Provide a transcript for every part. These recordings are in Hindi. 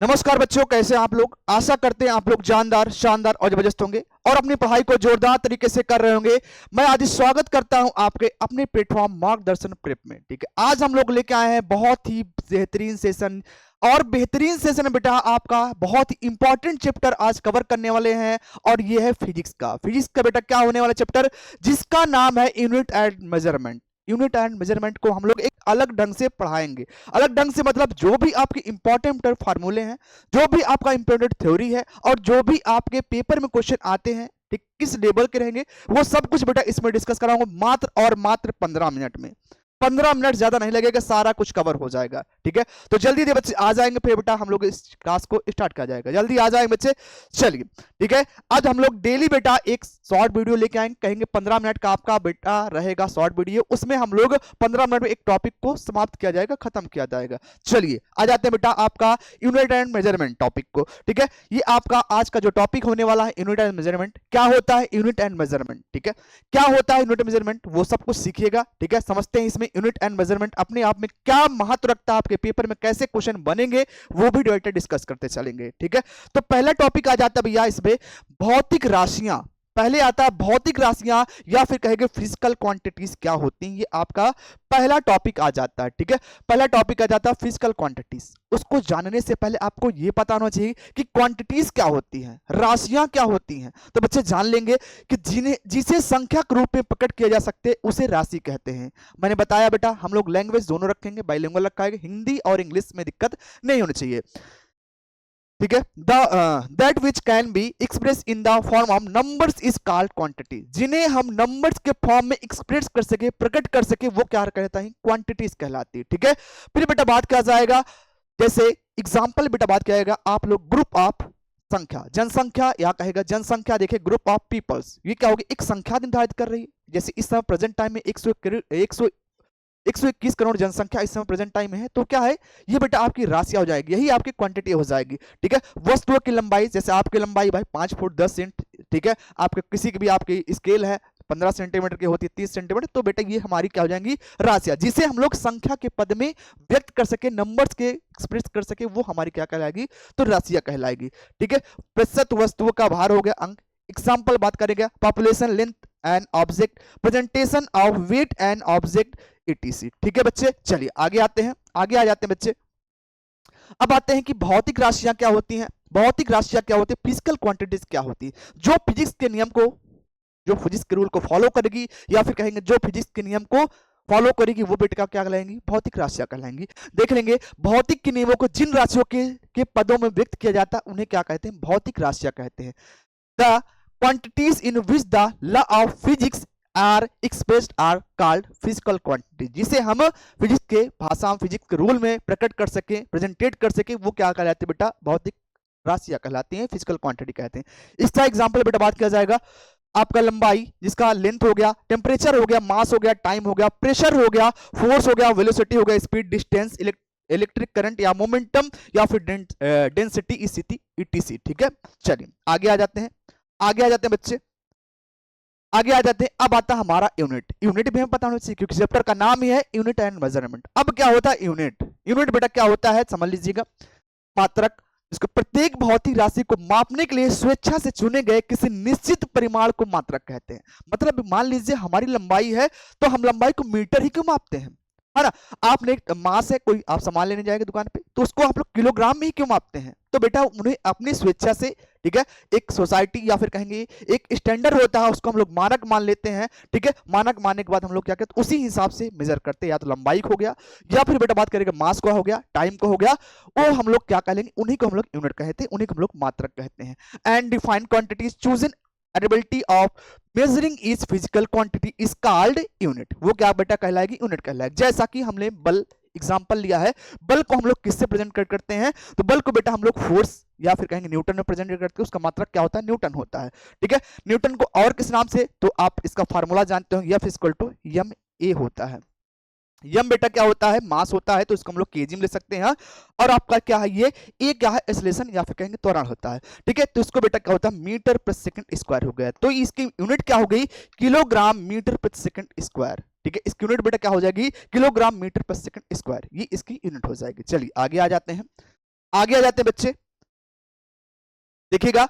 नमस्कार बच्चों, कैसे हैं आप लोग। आशा करते हैं आप लोग जानदार, शानदार और जबरदस्त होंगे और अपनी पढ़ाई को जोरदार तरीके से कर रहे होंगे। मैं आज स्वागत करता हूं आपके अपने प्लेटफॉर्म मार्गदर्शन प्रेप में। ठीक है, आज हम लोग लेके आए हैं बहुत ही बेहतरीन सेशन और बेहतरीन सेशन बेटा आपका बहुत ही इंपॉर्टेंट चैप्टर आज कवर करने वाले हैं और ये है फिजिक्स का। फिजिक्स का बेटा क्या होने वाला चैप्टर जिसका नाम है unit and measurement. Unit and measurement को हम लोग एक अलग ढंग से पढ़ाएंगे। अलग ढंग से मतलब जो भी आपके इंपॉर्टेंट फार्मूले हैं, जो भी आपका इंपॉर्टेंट थ्योरी है और जो भी आपके पेपर में क्वेश्चन आते हैं, ठीक, किस लेवल के रहेंगे, वो सब कुछ बेटा इसमें डिस्कस कराऊंगा मात्र और मात्र 15 मिनट में। 15 मिनट ज्यादा नहीं लगेगा, सारा कुछ कवर हो जाएगा। ठीक है, तो जल्दी दे बच्चे आ जाएंगे, फिर बेटा हम लोग इस क्लास को स्टार्ट किया जाएगा। जल्दी आ जाएंगे बच्चे, चलिए। ठीक है, आज हम लोग डेली बेटा एक शॉर्ट वीडियो लेके आएंगे, कहेंगे 15 मिनट का आपका बेटा रहेगा शॉर्ट वीडियो। उसमें हम लोग 15 मिनट में एक टॉपिक को समाप्त किया जाएगा, खत्म किया जाएगा। चलिए आ जाते हैं बेटा आपका यूनिट एंड मेजरमेंट टॉपिक को। ठीक है, ये आपका आज का जो टॉपिक होने वाला है यूनिट एंड मेजरमेंट। क्या होता है यूनिट एंड मेजरमेंट, ठीक है, क्या होता है यूनिट मेजरमेंट, वो सब कुछ सीखिएगा। ठीक है, समझते हैं इसमें यूनिट एंड मेजरमेंट अपने आप में क्या महत्व रखता है, आपके पेपर में कैसे क्वेश्चन बनेंगे, वो भी डायरेक्ट डिस्कस करते चलेंगे। ठीक है, तो पहला टॉपिक आ जाता है भैया इसमें भौतिक राशियां। पहले आता है भौतिक राशियां या फिर कहेंगे फिजिकल क्वांटिटीज क्या होती हैं, ये आपका पहला टॉपिक आ जाता है। ठीक है, पहला टॉपिक आ जाता है फिजिकल क्वांटिटीज। उसको जानने से पहले आपको ये पता होना चाहिए कि क्वांटिटीज क्या होती हैं, राशियां क्या होती हैं। तो बच्चे जान लेंगे कि जिसे संख्या के रूप में प्रकट किया जा सकते उसे राशि कहते हैं। मैंने बताया बेटा हम लोग लैंग्वेज दोनों रखेंगे, बाइलिंगुअल रखेंगे, हिंदी और इंग्लिश में दिक्कत नहीं होनी चाहिए। ठीक है, that which can be express in the form of numbers is called quantity. जिन्हें हम नंबर्स के फॉर्म में एक्सप्रेस कर सके, प्रकट कर सके, वो क्या कहता है, क्वांटिटीज कहलाती है। ठीक है, फिर बेटा बात किया जाएगा, जैसे एग्जांपल बेटा बात किया जाएगा, आप लोग ग्रुप ऑफ संख्या, जनसंख्या या कहेगा जनसंख्या, देखिए ग्रुप ऑफ पीपल्स, ये क्या होगी, एक संख्या निर्धारित कर रही है। जैसे इस समय प्रेजेंट टाइम में 121 करोड़ जनसंख्या इस समय प्रेजेंट टाइम में है, तो क्या है ये बेटा आपकी राशि हो जाएगी, यही आपकी क्वांटिटी हो जाएगी। ठीक है, वस्तुओं की लंबाई, जैसे आपकी लंबाई भाई 5 फुट 10 इंच, ठीक है, आपके किसी की भी आपकी स्केल है 15 सेंटीमीटर की होती है 30 सेंटीमीटर, तो बेटा ये हमारी क्या हो जाएंगी, राशियां, जिसे हम लोग संख्या के पद में व्यक्त कर सके, नंबर्स के एक्सप्रेस कर सके, वो हमारी क्या कहलाएगी, तो राशियां कहलाएगी। ठीक है, प्रतिशत वस्तुओं का भार हो गया, अंक। एग्जाम्पल बात करेंगे population, length and object, presentation of weight and object, etc। ठीक है बच्चे, चलिए आगे आते हैं, आगे आ जाते हैं बच्चे। अब आते हैं कि भौतिक राशियां क्या होती हैं। भौतिक राशियां क्या होती है, फिजिकल क्वांटिटीज क्या होती है, जो फिजिक्स के नियम को, जो फिजिक्स के रूल को फॉलो करेगी, या फिर कहेंगे जो फिजिक्स के नियम को फॉलो करेगी, वो बेटा क्या कहलाएंगी, भौतिक राशियां कहलाएंगी। देख लेंगे भौतिक के नियमों को जिन राशियों के पदों में व्यक्त किया जाता है उन्हें क्या कहते हैं, भौतिक राशियां कहते हैं। The quantities in which the law of physics are expressed are called physical quantity. जिसे हम फिजिक्स के भाषा में, फिजिक्स के रूल में प्रकट कर सके, प्रेजेंटेट कर सके, वो क्या कहलाते हैं बेटा, भौतिक राशियां कहलाती हैं, फिजिकल क्वांटिटी कहते हैं। इसका एग्जांपल बेटा बात किया जाएगा, आपका लंबाई जिसका लेंथ हो गया, टेम्परेचर हो गया, मास हो गया, टाइम हो गया, प्रेशर हो गया, फोर्स हो गया, वेलोसिटी हो गया, स्पीड, डिस्टेंस, इलेक्ट्रिक करंट या मोमेंटम, या फिर डेंसिटी, स्थिति, etc। ठीक है, चलिए आगे आ जाते हैं, आगे आ जाते हैं बच्चे, आगे आ जाते हैं। अब आता हमारा यूनिट। यूनिट भी हमें पता होना चाहिए क्योंकि चैप्टर का नाम ही है यूनिट एंड मेजरमेंट। अब क्या होता है यूनिट, यूनिट बेटा क्या होता है समझ लीजिएगा, मात्रक, जिसको प्रत्येक भौतिक राशि को मापने के लिए स्वेच्छा से चुने गए किसी निश्चित परिमाण को मात्रक कहते हैं। मतलब मान लीजिए हमारी लंबाई है, तो हम लंबाई को मीटर ही क्यों मापते हैं, है ना। आपने एक मास है, कोई आप सामान लेने जाएंगे दुकान पे, तो उसको आप लोग किलोग्राम में ही क्यों मापते हैं, तो बेटा उन्हें अपनी स्वेच्छा से, ठीक है, एक सोसाइटी या फिर कहेंगे एक स्टैंडर्ड होता है, उसको हम लोग मानक मान लेते हैं। ठीक है, मानक मानने के बाद हम लोग क्या करते हैं, उसी हिसाब से मेजर करते हैं, या तो लंबाई को हो गया, या फिर बेटा बात करेंगे मास को हो गया, टाइम को हो गया, वो हम लोग क्या कह लेंगे, उन्हीं को हम लोग यूनिट कहते हैं, उन्हीं को हम लोग मात्रक कहते हैं। And defined quantities chosen ability of measuring each physical quantity is called unit। वो क्या बेटा कहलाएगी, यूनिट कहलाएगी। जैसा कि हमने बल एग्जांपल लिया है, बल को हम लोग किससे प्रेजेंट करते हैं, तो बल को बेटा हम लोग फोर्स या फिर कहेंगे न्यूटन में प्रेजेंट करते हैं, उसका मात्रक क्या होता है, न्यूटन होता है। ठीक है, न्यूटन को और किस नाम से, तो आप इसका फार्मूला जानते हो, F equal to M A होता है। यम बेटा क्या होता है, मास होता है, तो इसको हम लोग केजी में ले सकते हैं। और आपका क्या है ये, ए क्या है, एक्सेलरेशन या फिर कहेंगे त्वरण होता है। ठीक है, तो इसको बेटा क्या होता है, मीटर प्रति सेकंड स्क्वायर हो गया, तो इसकी यूनिट क्या हो गई, किलोग्राम मीटर प्रति सेकंड स्क्वायर। ठीक है, इसकी यूनिट बेटा क्या हो जाएगी, किलोग्राम मीटर प्रति सेकंड स्क्वायर, ये इसकी यूनिट हो जाएगी। चलिए आगे आ जाते हैं, आगे आ जाते हैं बच्चे, देखिएगा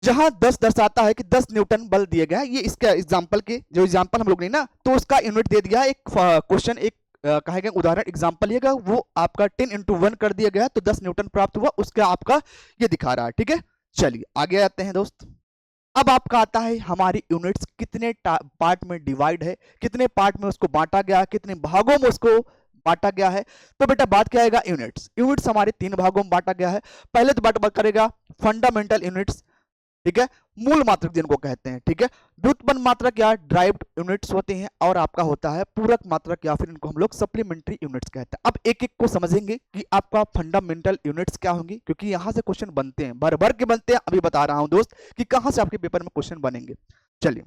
जहां 10 दर्शाता है कि 10 न्यूटन बल दिए गया है, ये इसका एग्जांपल के जो एग्जांपल हम लोग ने ना, तो उसका यूनिट दे दिया है, एक क्वेश्चन एक कहा गया उदाहरण एग्जांपल लिएगा, वो आपका 10 × 1 कर दिया गया है, तो 10 न्यूटन प्राप्त हुआ, उसका आपका ये दिखा रहा है। ठीक है, चलिए आगे आते हैं दोस्त। अब आपका आता है हमारी यूनिट्स कितने पार्ट में डिवाइड है, कितने पार्ट में उसको बांटा गया है, कितने भागों में उसको बांटा गया है। तो बेटा बात क्या आएगा, यूनिट्स। यूनिट्स हमारे 3 भागों में बांटा गया है। पहले तो बात करेगा फंडामेंटल यूनिट्स, ठीक है, मूल मात्रक जिनको कहते हैं। ठीक है, व्युत्पन्न मात्रक या ड्राइव्ड यूनिट्स होते हैं, और आपका होता है पूरक मात्रक या फिर इनको हम लोग सप्लीमेंट्री यूनिट्स कहते हैं। अब एक एक को समझेंगे कि आपका फंडामेंटल यूनिट्स क्या होंगी, क्योंकि यहां से क्वेश्चन बनते हैं, भर भर के बनते हैं। अभी बता रहा हूं दोस्त कि कहां से आपके पेपर में क्वेश्चन बनेंगे। चलिए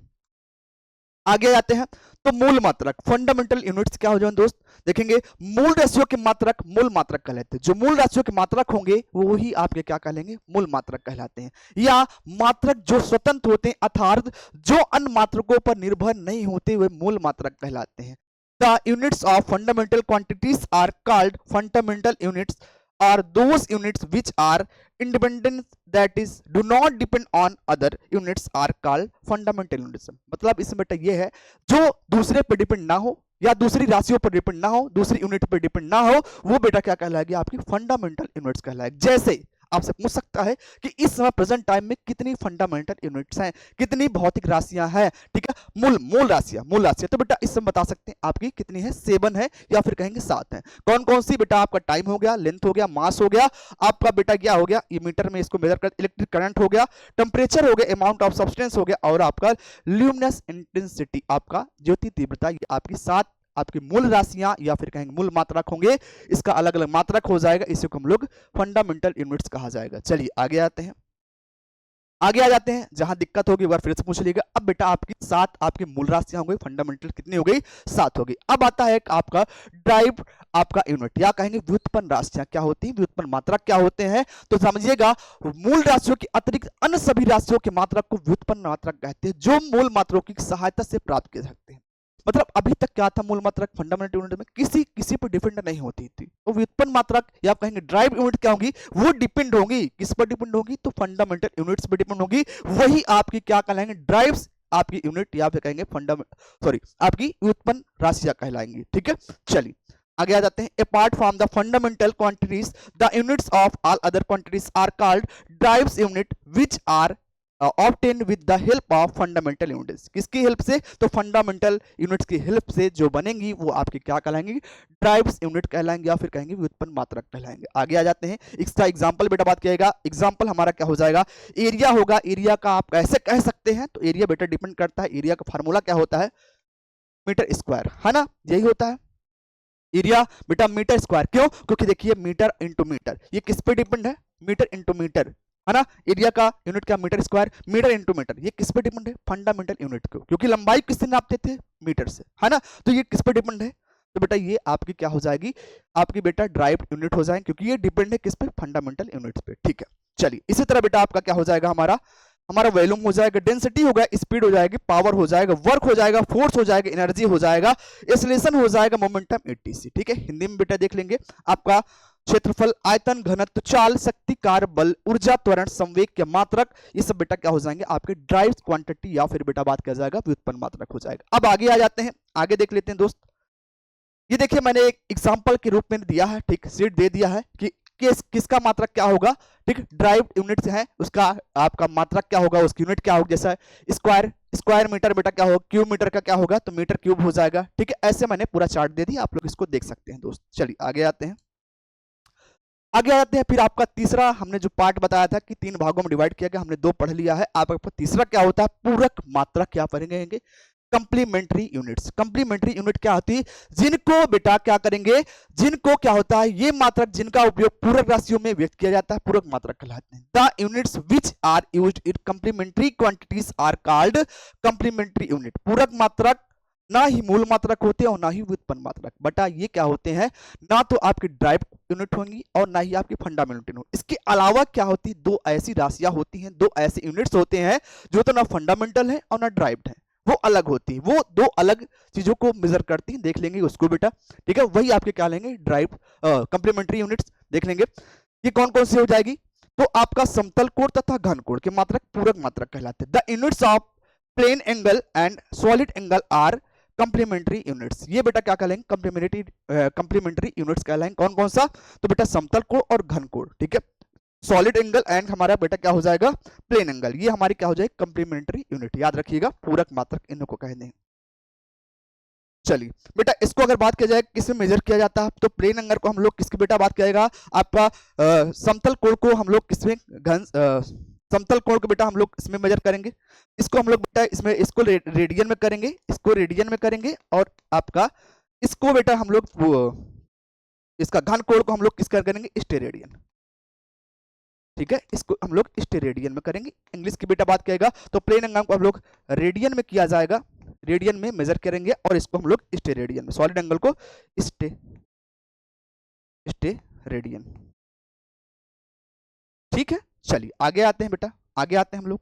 आगे आते हैं। तो मूल मात्रक फंडामेंटल यूनिट्स क्या हो जाए दोस्त, देखेंगे मूल राशियों के मात्रक मूल मात्रक कहलाते हैं। जो मूल राशियों के मात्रक होंगे वो ही आपके क्या कहलाएंगे, मूल मात्रक कहलाते हैं। या मात्रक जो स्वतंत्र होते हैं, अर्थात जो अन्य मात्रकों पर निर्भर नहीं होते, वे मूल मात्रक कहलाते हैं। The units of fundamental quantities are called fundamental units are those units which are independent, that is do not depend on other units, are called fundamental units। मतलब इसमें बेटा ये है जो दूसरे पर डिपेंड ना हो या दूसरी राशियों पर डिपेंड ना हो, दूसरी यूनिट पर डिपेंड ना हो, वो बेटा क्या कहलाएगी, आपकी फंडामेंटल यूनिट्स कहलाएगी। जैसे आपसे पूछ सकता है कि इस समय प्रेजेंट टाइम में कितनी फंडामेंटल यूनिट्स हैं, कितनी भौतिक राशियां हैं। ठीक है, मूल राशियां तो बेटा इस समय बता सकते हैं आपकी कितनी है, 7 है या फिर कहेंगे 7 है। कौन कौन सी बेटा, आपका टाइम हो गया, लेंथ हो गया, मास हो गया, आपका बेटा क्या हो गया, ये मीटर में इसको मेजर कर, इलेक्ट्रिक करंट हो गया, टेम्परेचर हो गया, अमाउंट ऑफ सब्सटेंस हो गया, और आपका ल्यूमिनस इंटेंसिटी, आपका ज्योति तीव्रता, ये आपकी 7 आपकी मूल राशियां या फिर कहेंगे मूल मात्रक होंगे। इसका अलग अलग मात्रक हो जाएगा, इसी को हम लोग फंडामेंटल यूनिट्स कहा जाएगा। चलिए आगे आते हैं, आगे आ जाते हैं। जहां दिक्कत होगी वह फिर से पूछ लीजिएगा। अब बेटा आपकी 7 आपकी मूल राशियां हो गई, फंडामेंटल कितनी हो गई, 7 हो गई। अब आता है आपका ड्राइव आपका यूनिट या कहेंगे व्युत्पन्न राशियां क्या होती हैं, व्युत्पन्न मात्रक क्या होते हैं। तो समझिएगा मूल राशियों के अतिरिक्त अन्य सभी राशियों के मात्रक को व्युत्पन्न मात्रक कहते हैं, जो मूल मात्रों की सहायता से प्राप्त किए सकते हैं। मतलब अभी तक क्या था, मूल मात्रक फंडामेंटल यूनिट में किसी पर डिपेंड नहीं होती थी, तो व्युत्पन्न मात्रक या कहेंगे ड्राइव यूनिट क्या होगी, वो डिपेंड होगी, किस पर डिपेंड होगी, तो फंडामेंटल यूनिट्स पर डिपेंड होगी। वही आपकी क्या कहलाएंगे, ड्राइव्स आपकी यूनिट या फिर कहेंगे आपकी व्युत्पन्न राशियां कहलाएंगी। ठीक है, चलिए आगे आ जाते हैं। Apart from the fundamental quantities the units of all other quantities are called derived unit which are obtain with the help of fundamental units. किसकी हेल्प से, तो फंडामेंटल यूनिट्स की हेल्प से जो बनेंगी वो आपकी क्या कहलाएंगी, ड्राइव्स यूनिट कहलाएंगे या फिर कहेंगे व्युत्पन्न मात्रक कहलाएंगे। आगे आ जाते हैं, इसका एग्जांपल बेटा बात किएगा। एग्जांपल हमारा क्या हो जाएगा, एरिया होगा। एरिया का आप कैसे कह सकते हैं, तो एरिया बेटा डिपेंड करता है, एरिया का फार्मूला क्या होता है, मीटर स्क्वायर, है ना, यही होता है एरिया बेटा मीटर स्क्वायर। क्यों, क्योंकि देखिए मीटर इंटू मीटर, ये किस पे डिपेंड है, मीटर इंटू मीटर, है ना। एरिया का यूनिट क्या, metre square, metre into metre, ये किस पे डिपेंड है, फंडामेंटल यूनिट को, क्योंकि लंबाई किससे नापते थे, मीटर से, है ना। तो ये किस पे डिपेंड है, तो बेटा ये आपकी क्या हो जाएगी, आपकी बेटा ड्राइव्ड यूनिट हो जाएगी, क्योंकि ये डिपेंड है किस पे, फंडामेंटल यूनिट्स पे। ठीक है, चलिए इसी तरह बेटा आपका क्या हो जाएगा, हमारा वॉल्यूम हो जाएगा, डेंसिटी होगा, स्पीड हो जाएगी, पावर हो जाएगा, वर्क हो जाएगा, फोर्स हो जाएगा, एनर्जी हो जाएगा, एक्सेलरेशन हो जाएगा, मोमेंटम एटीसी। ठीक है, हिंदी में बेटा देख लेंगे, आपका क्षेत्रफल, आयतन, घनत्व, चाल, शक्ति, कार्य बल, ऊर्जा, त्वरण, संवेग के मात्रक, ये सब बेटा क्या हो जाएंगे, आपके ड्राइव क्वांटिटी या फिर बेटा बात किया जाएगा व्युत्पन्न मात्रक हो जाएगा। अब आगे आ जाते हैं, आगे देख लेते हैं दोस्त। ये देखिए मैंने एक एग्जांपल के रूप में दिया है, ठीक, सीट दे दिया है कि किसका मात्रक क्या होगा, ठीक, ड्राइव यूनिट है उसका आपका मात्रक क्या होगा, उसकी यूनिट क्या होगा, जैसा स्क्वायर मीटर बेटा क्या होगा, क्यूब मीटर का क्या होगा, तो मीटर क्यूब हो जाएगा। ठीक है, ऐसे मैंने पूरा चार्ट दे दिया, आप लोग इसको देख सकते हैं दोस्त। चलिए आगे आते हैं, आगे आते हैं। फिर आपका तीसरा हमने जो पार्ट बताया था कि 3 भागों में डिवाइड किया गया, हमने 2 पढ़ लिया है। आपका तीसरा क्या होता है, पूरक मात्रक क्या पढ़ेंगे, कंप्लीमेंट्री यूनिट्स। कंप्लीमेंट्री यूनिट क्या होती है, जिनको बेटा क्या करेंगे, जिनको क्या होता है, ये मात्रक जिनका उपयोग पूरक राशियों में व्यक्त किया जाता है, पूरक मात्रक कहलाते हैं। The units which are used in complementary quantities are called complementary unit. पूरक मात्रक ना ही मूल मात्रक होते हैं और ना ही व्युत्पन्न मात्रक, बटा ये क्या होते हैं, ना तो आपकी ड्राइव यूनिट होंगी और ना ही आपकी फंडामेंटल यूनिट। इसके अलावा क्या होती है, 2 ऐसी राशियां होती हैं, 2 ऐसे यूनिट्स होते हैं जो तो ना फंडामेंटल है और ना ड्राइव्ड है, वो अलग होती है, वो 2 अलग चीजों को मेजर करती हैं, देख लेंगे उसको बेटा। ठीक है, वही आपके क्या लेंगे, ड्राइव कंप्लीमेंट्री यूनिट्स देख लेंगे। ये कौन कौन सी हो जाएगी? तो आपका समतल कोण तथा घन कोण के मात्रक पूरक मात्रक कहलाते हैं। The units of plane angle and solid angle are complementary units. ये बेटा क्या कहलाएंगे? कंप्लीमेंट्री यूनिट्स कहलाएंगे। कौन कौन सा? तो बेटा समतल कोण और घन कोण, ठीक है। सॉलिड एंगल एंड हमारा बेटा क्या हो जाएगा? Plane angle. ये हमारी क्या हो जाएगी? Complementary unit. याद रखिएगा, पूरक मात्रक इनको कहते हैं। चलिए बेटा, इसको अगर बात किया जाए किसमें मेजर किया जाता है, तो प्लेन एंगल को हम लोग किसकी बेटा बात किया जाएगा? आपका समतल कोण को हम लोग किसमें समतल कोण को बेटा हम लोग इसमें मेजर करेंगे। इसको हम लोग बेटा इसमें इसको रेडियन में करेंगे, इसको रेडियन में करेंगे, और आपका इसको बेटा हम लोग इसका घन कोण को हम लोग किसका करेंगे? स्टेरेडियन, ठीक है। इसको हम लोग स्टेरेडियन में करेंगे। इंग्लिश की बेटा बात करेगा तो प्लेन एंगल को हम लोग रेडियन में किया जाएगा, रेडियन में मेजर करेंगे, और इसको हम लोग स्टेरेडियन में, सॉलिड एंगल को स्टेरेडियन, ठीक है। चलिए आगे आते हैं बेटा, आगे आते हैं हम लोग।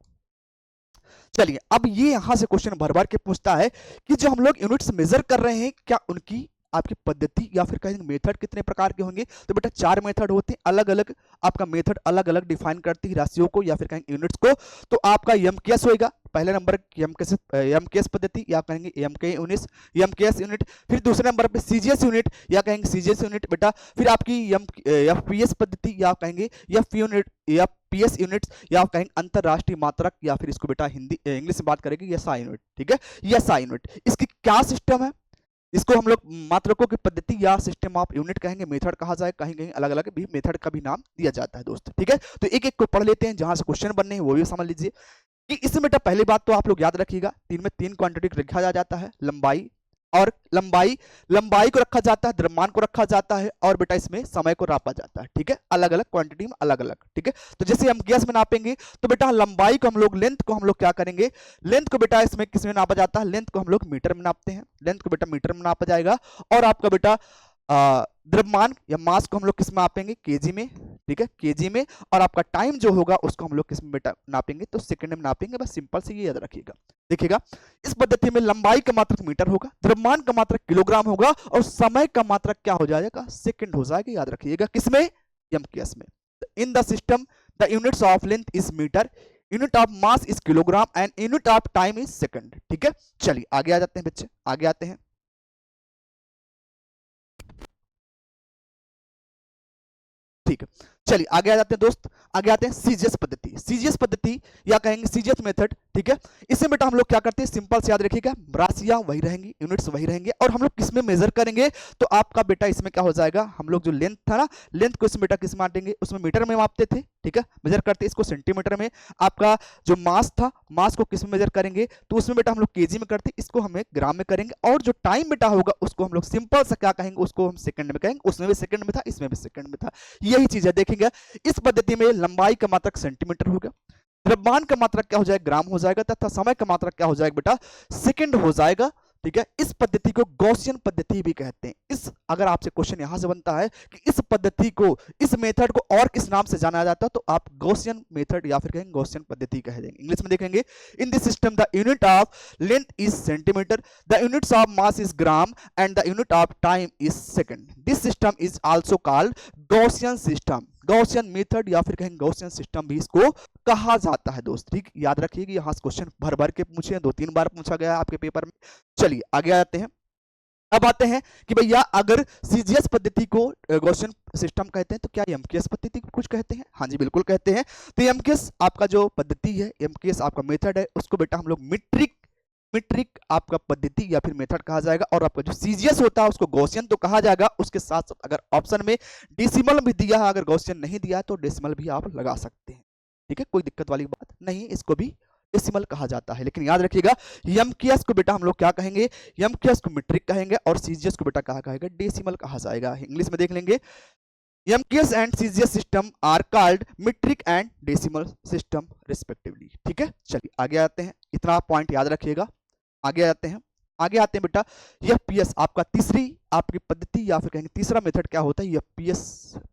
चलिए अब ये यहां से क्वेश्चन भर भर के पूछता है कि जो हम लोग यूनिट्स मेजर कर रहे हैं, क्या उनकी आपकी पद्धति या फिर कहेंगे मेथड कितने प्रकार के होंगे? तो बेटा 4 मेथड होते हैं, अलग अलग आपका मेथड अलग अलग डिफाइन करती है राशियों को या फिर कहेंगे यूनिट्स को। तो आपका एमकेएस होगा पहले नंबर, एमकेएस पद्धति या कहेंगे एमकेएस यूनिट। फिर दूसरे नंबर पे सीजीएस यूनिट या कहेंगे सीजीएस यूनिट बेटा। फिर आपकी एफपीएस पद्धति या कहेंगे एफ यूनिट या पीएस यूनिट्स या कहेंगे अंतरराष्ट्रीय मात्रक, या फिर इसको बेटा हिंदी इंग्लिश में बात करेंगे एसआई यूनिट, ठीक है। एसआई यूनिट इसकी क्या सिस्टम है? इसको हम लोग मात्रकों की पद्धति या सिस्टम ऑफ यूनिट कहेंगे, मेथड कहा जाए, कहीं कहीं अलग अलग भी मेथड का भी नाम दिया जाता है दोस्त, ठीक है। तो एक एक को पढ़ लेते हैं, जहां से क्वेश्चन बनने हैं वो भी समझ लीजिए कि इसमें बेटा पहली बात तो आप लोग याद रखिएगा, 3 में 3 क्वांटिटी रखा जाता है, लंबाई और लंबाई को रखा जाता है, द्रव्यमान को रखा जाता है, और बेटा इसमें समय को नापा जाता है, ठीक है। अलग अलग क्वांटिटी में अलग अलग, ठीक है। तो जैसे हम गैस में नापेंगे तो बेटा लंबाई को हम लोग, लेंथ को हम लोग क्या करेंगे? लेंथ को बेटा इसमें किसमें नापा जाता है? लेंथ को हम लोग मीटर में नापते हैं, लेंथ को बेटा मीटर में नापा जाएगा। और आपका बेटा द्रव्यमान या मास को हम लोग किस में नापेंगे? केजी में, ठीक है, केजी में। और आपका टाइम जो होगा उसको हम लोग किस में बेटा नापेंगे? तो सेकंड में नापेंगे। बस सिंपल से ये याद रखिएगा। देखिएगा इस पद्धति में लंबाई का मात्रक मीटर होगा, द्रव्यमान का मात्रक किलोग्राम होगा, और समय का मात्रक क्या हो जाएगा? सेकंड हो जाएगा। याद रखिएगा किसमें? एमकेएस में। In the system the units of length is metre, unit of mass is kilogram, and unit of time is second, ठीक है। चलिए आगे आ जाते हैं बच्चे, आगे आते हैं। ठीक है, चलिए आगे आ जाते हैं दोस्त, आगे आते हैं सीजीएस पद्धति। सीजीएस पद्धति या कहेंगे सीजीएस मेथड, ठीक है। इसमें बेटा हम लोग क्या करते हैं? सिंपल से याद रखिएगा, राशियां वही रहेंगी, यूनिट्स वही रहेंगे, और हम लोग किसमें मेजर करेंगे? तो आपका बेटा इसमें क्या हो जाएगा? हम लोग जो लेंथ था ना, लेंथ को इसमें बेटा किस में बांटेंगे? उसमें मीटर में मापते थे, ठीक है, मेजर करते, इसको सेंटीमीटर में। आपका जो मास था, मास को किस में मेजर करेंगे? तो उसमें बेटा हम लोग केजी में करते, इसको हमें ग्राम में करेंगे। और जो टाइम बेटा होगा उसको हम लोग सिंपल सा क्या कहेंगे? उसको हम सेकंड में कहेंगे। उसमें भी सेकंड में था, इसमें भी सेकंड में था। यही चीज है, देखेंगे इस पद्धति में लंबाई का मात्रक सेंटीमीटर होगा, द्रव्यमान का मात्रक क्या हो जाएगा? ग्राम हो जाएगा, तथा समय का मात्रक क्या हो जाएगा बेटा? सेकंड हो जाएगा, ठीक है। इस पद्धति को गॉसियन पद्धति भी कहते हैं। इस अगर आपसे क्वेश्चन यहां से बनता है कि इस पद्धति को, इस मेथड को और किस नाम से जाना जाता है, तो आप गॉसियन मेथड या फिर कहेंगे गॉसियन पद्धति कह देंगे। इंग्लिश में देखेंगे, in this system the unit of length is centimetre, the units of mass is gram, and the unit of time is second. This system is also called Gaussian system, Gaussian method या फिर कहेंगे गॉसियन सिस्टम भी इसको कहा जाता है दोस्त, ठीक। याद रखिएगा, यहाँ से क्वेश्चन भर भर के पूछे, 2-3 बार पूछा गया है आपके पेपर में। चलिए आगे आते हैं। अब आते हैं कि भैया अगर सीजीएस पद्धति को गॉसियन सिस्टम कहते हैं तो क्या एमकेएस पद्धति को कुछ कहते हैं? हाँ जी बिल्कुल कहते हैं। तो एमकेएस आपका जो पद्धति है, एमकेएस आपका मेथड है, उसको बेटा हम लोग मीट्रिक आपका पद्धति या फिर मेथड कहा जाएगा। और आपका जो सीजीएस होता है उसको गॉसियन तो कहा जाएगा। उसके साथ साथ अगर ऑप्शन में डेसिमल भी दिया है, अगर गॉसियन नहीं दिया तो डेसिमल भी आप लगा सकते हैं, ठीक है, कोई दिक्कत वाली बात नहीं, इसको भी डेसिमल कहा जाता है। लेकिन याद रखिएगा एमकेएस को बेटा हम लोग क्या कहेंगे? एमकेएस को मीट्रिक कहेंगे, और सीजीएस को बेटा कहा कहेगा? डेसिमल कहा जाएगा। इंग्लिश में देख लेंगे, MKS and CGS system are called metric and decimal system respectively, ठीक है। चलिए आगे आते हैं, इतना पॉइंट याद रखिएगा। आगे आते हैं, आगे आते हैं बेटा, एफपीएस आपका तीसरी आपकी पद्धति या फिर कहेंगे तीसरा मेथड क्या होता है? एफपीएस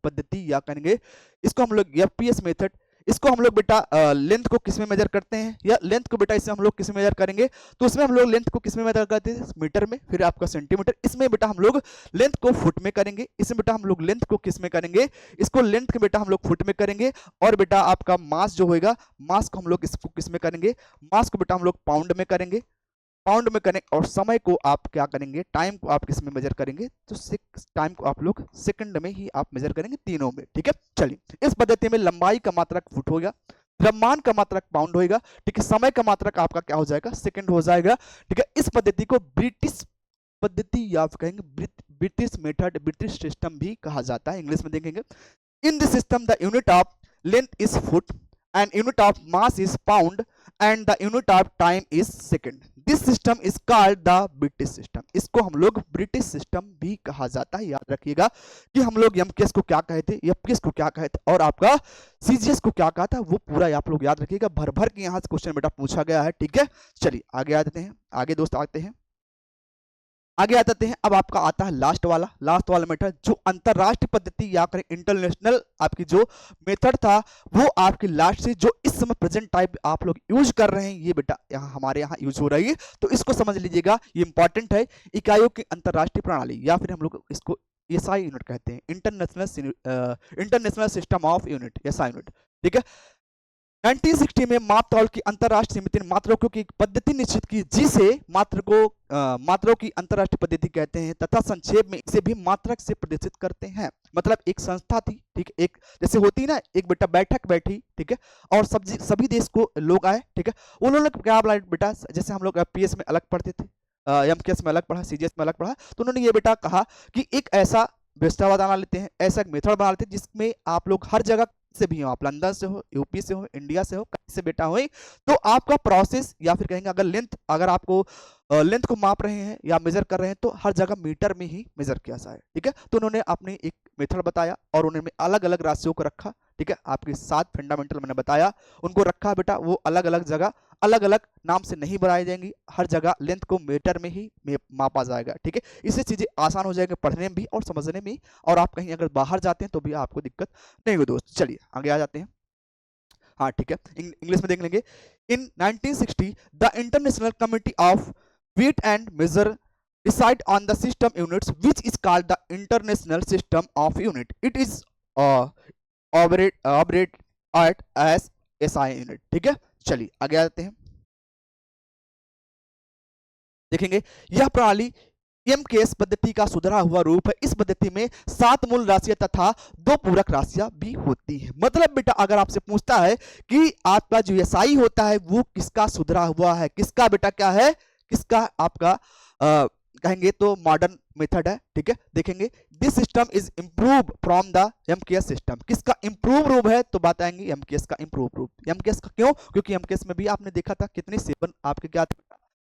पद्धति या कहेंगे इसको हम लोग एफपीएस मेथड। इसको हम लोग बेटा लेंथ को किस में मेजर करते हैं, या लेंथ को बेटा इसमें हम लोग किस में मेजर करेंगे, तो उसमें हम लोग लेंथ को किस में मेजर करते हैं, मीटर में, फिर आपका सेंटीमीटर, इसमें बेटा हम लोग लेंथ को फुट में करेंगे, इसमें बेटा हम लोग लेंथ को किस में करेंगे, इसको लेंथ के बेटा हम लोग फुट में करेंगे, और बेटा आपका मास जो होगा, मास को हम लोग इसको किस में करेंगे, मास को बेटा हम लोग पाउंड में करेंगे, पाउंड में करें, और समय को आप क्या करेंगे, टाइम को आप किस में मेजर करेंगे, तो टाइम को आप लोग सेकंड में ही आप मेजर करेंगे, तीनों में, ठीक है। चलिए, इस पद्धति में लंबाई का मात्रक फुट होगा, द्रव्यमान का मात्रक पाउंड होगा, ठीक है, समय का मात्रक आपका क्या हो जाएगा, सेकंड हो जाएगा, ठीक है। इस पद्धति को ब्रिटिश पद्धति या आप कहेंगे ब्रिटिश मेथड, ब्रिटिश सिस्टम भी कहा जाता है, इंग्लिश में देखेंगे। In this system the unit of length is foot and unit of mass is pound and the unit of time is second. This system is called the British system. इसको हम लोग ब्रिटिश सिस्टम भी कहा जाता है। याद रखिएगा कि हम लोग एमकेएस को क्या कहे थे, एफकेएस को क्या कहे थे, और आपका सीजीएस को क्या कहा था, वो पूरा आप लोग याद रखिएगा। भर भर के यहाँ से क्वेश्चन बेटा पूछा गया है, ठीक है। चलिए आगे आते हैं, आगे दोस्त आते हैं, आगे आ जाते हैं। अब आपका आता है लास्ट वाला मेथड, जो अंतरराष्ट्रीय पद्धति या फिर इंटरनेशनल आपकी जो मेथड था, वो आपकी लास्ट से जो इस समय प्रेजेंट टाइप आप लोग यूज कर रहे हैं, ये बेटा यहाँ हमारे यहाँ यूज हो रही है, तो इसको समझ लीजिएगा, ये इंपॉर्टेंट है। इकाइयों की अंतरराष्ट्रीय प्रणाली, या फिर हम लोग इसको एसआई यूनिट कहते हैं, international system of unit, SI unit, ठीक है। 1960 में माप तौल की अंतरराष्ट्रीय समिति ने मात्रकों की पद्धति निश्चित की, जिसे मात्रों की अंतरराष्ट्रीय पद्धति कहते हैं, तथा संक्षेप में इसे भी मात्रक से प्रदर्शित करते हैं। मतलब एक संस्था थी, ठीक है, एक जैसे होती है ना, एक बेटा बैठक बैठी, ठीक है, और सभी देश को लोग आए, ठीक है, उन्होंने क्या बोला बेटा, जैसे हम लोग पीएस में अलग पढ़ते थे, एमकेएस में अलग पढ़ा, सीजीएस में अलग पढ़ा, तो उन्होंने ये बेटा कहा कि एक ऐसा व्यवस्था बना लेते हैं, ऐसा एक मेथड बना लेते हैं जिसमें आप लोग हर जगह से भी हो, आप लंदन से हो, यूपी से हो, इंडिया से हो, कहीं से बेटा हो, तो आपका प्रोसेस या फिर कहेंगे अगर लेंथ, अगर आपको लेंथ को माप रहे हैं या मेजर कर रहे हैं, तो हर जगह मीटर में ही मेजर किया जाए, ठीक है। तो उन्होंने अपनी एक मेथड बताया और उन्होंने अलग अलग राशियों को रखा, ठीक है, आपके 7 फंडामेंटल मैंने बताया, उनको रखा बेटा, वो अलग अलग जगह अलग अलग नाम से नहीं बनाई जाएंगी, हर जगह लेंथ को मीटर में ही मापा जाएगा, ठीक है। इससे चीजें आसान हो जाएंगे पढ़ने में भी और समझने में भी, और आप कहीं अगर बाहर जाते हैं तो भी आपको दिक्कत नहीं होगी दोस्त। चलिए आगे आ जाते हैं, हाँ ठीक है, इंग्लिश में देख लेंगे। In 1960 the international committee of weight and measure decide on the system units which is called the international system of unit. It is operate at as SI unit, ठीक है। चलिए आगे आते हैं, देखेंगे यह प्रणाली एमकेएस पद्धति का सुधरा हुआ रूप है। इस पद्धति में 7 मूल राशियां तथा 2 पूरक राशियां भी होती है। मतलब बेटा अगर आपसे पूछता है कि आपका जो एसआई होता है वो किसका सुधरा हुआ है, किसका बेटा क्या है, किसका आपका कहेंगे तो मॉडर्न मेथड है, ठीक है। देखेंगे this system is improve from the MKS system, किसका इंप्रूव रूप है, तो बताएंगे एमकेएस का इंप्रूव रूप। एमकेएस का क्यों, क्योंकि एमकेएस में भी आपने देखा था कितने 7 आपके क्या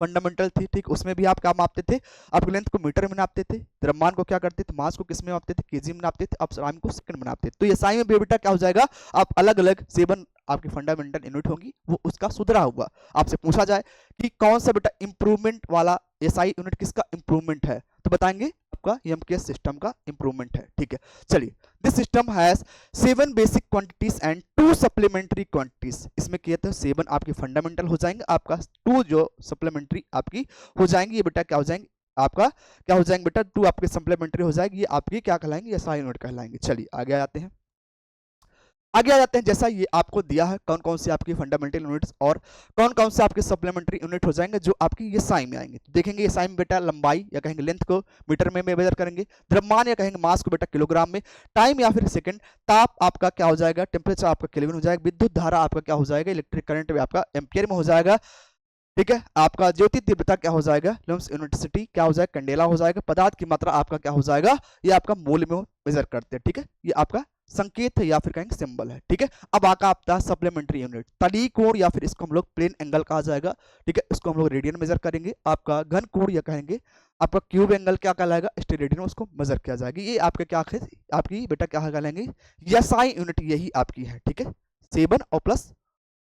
फंडामेंटल थी, ठीक, उसमें भी आप क्या मापते थे, आप लेंथ को मीटर में नापते थे, द्रव्यमान को क्या करते थे, मास को किस में मापते थे, केजी में नापते थे, अब टाइम को सेकंड में नापते थे। तो ये साई में बेटा क्या हो जाएगा, आप अलग अलग 7 आपकी फंडामेंटल यूनिट होंगी, वो उसका सुधरा हुआ। आपसे पूछा जाए कि कौन सा बेटा इंप्रूवमेंट वाला एसआई यूनिट किसका इंप्रूवमेंट है, तो बताएंगे आपका एमकेएस सिस्टम का इंप्रूवमेंट है, ठीक है। चलिए this system has 7 basic quantities and 2 supplementary quantities. इसमें क्या है, 7 आपके फंडामेंटल हो जाएंगे, आपका 2 जो सप्लीमेंट्री आपकी हो जाएंगी, ये बेटा क्या हो जाएंगे, आपका क्या हो जाएंगे बेटा, 2 आपके सप्लीमेंट्री हो जाएगी, ये आपकी क्या कहलाएंगे, एसआई यूनिट कहलाएंगे। चलिए आगे आते हैं, आगे आ जाते हैं। जैसा ये आपको दिया है कौन कौन से आपकी फंडामेंटल यूनिट्स और कौन कौन से आपके सप्लीमेंट्री यूनिट हो जाएंगे जो आपकी ये साई में आएंगे। तो देखेंगे ये साई में बेटा लंबाई या कहेंगे लेंथ को मीटर में मेजर करेंगे, द्रव्यमान या कहेंगे मास को बेटा किलोग्राम में, टाइम या फिर सेकंड, ताप आपका क्या हो जाएगा, टेम्परेचर आपका केल्विन हो जाएगा, विद्युत धारा आपका क्या हो जाएगा, इलेक्ट्रिक करंट भी आपका एम्पियर में हो जाएगा, ठीक है। आपका ज्योति तीव्रता क्या हो जाएगा, लम्स यूनिवर्सिटी क्या हो जाएगा, कैंडेला हो जाएगा, पदार्थ की मात्रा आपका क्या हो जाएगा, ये आपका मूल में मेजर करते हैं, ठीक है। ये आपका संकेत है या फिर कहेंगे सिंबल है, ठीक है। अब आका आपका सप्लीमेंट्री यूनिट, तली कोण या फिर इसको हम लोग प्लेन एंगल कहा जाएगा, ठीक है, इसको हम लोग रेडियन मेजर करेंगे। आपका घन कोण या कहेंगे आपका क्यूब एंगल क्या कहलाएगा, स्टेरेडियन, उसको मेजर किया जाएगा। ये आपके क्या है, आपकी बेटा क्या कहलाएंगे, एसआई यूनिट यही आपकी है, ठीक है। 7 और प्लस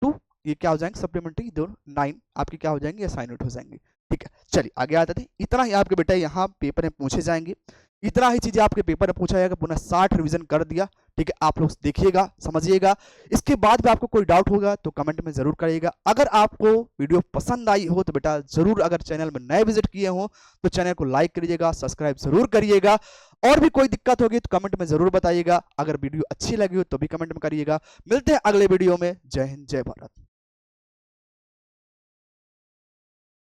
2 ये क्या हो जाएंगे सप्लीमेंट्री, 9 आपकी क्या हो जाएंगे, एसआई यूनिट हो जाएंगे, ठीक है। चलिए आगे आते थे, इतना ही आपके बेटा यहाँ पेपर में पूछे जाएंगे, इतना ही चीजें आपके पेपर में पूछा जाएगा, पुनः 60 रिवीजन कर दिया, ठीक है, आप लोग देखिएगा, समझिएगा। इसके बाद भी आपको कोई डाउट होगा तो कमेंट में जरूर करिएगा। अगर आपको वीडियो पसंद आई हो तो बेटा जरूर, अगर चैनल में नए विजिट किए हो तो चैनल को लाइक करिएगा, सब्सक्राइब जरूर करिएगा। और भी कोई दिक्कत होगी तो कमेंट में जरूर बताइएगा। अगर वीडियो अच्छी लगी हो तो भी कमेंट में करिएगा। मिलते हैं अगले वीडियो में। जय हिंद, जय भारत।